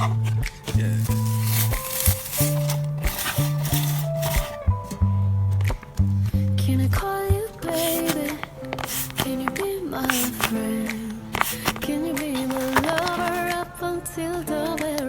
Yeah. Can I call you baby? Can you be my friend? Can you be my lover up until the very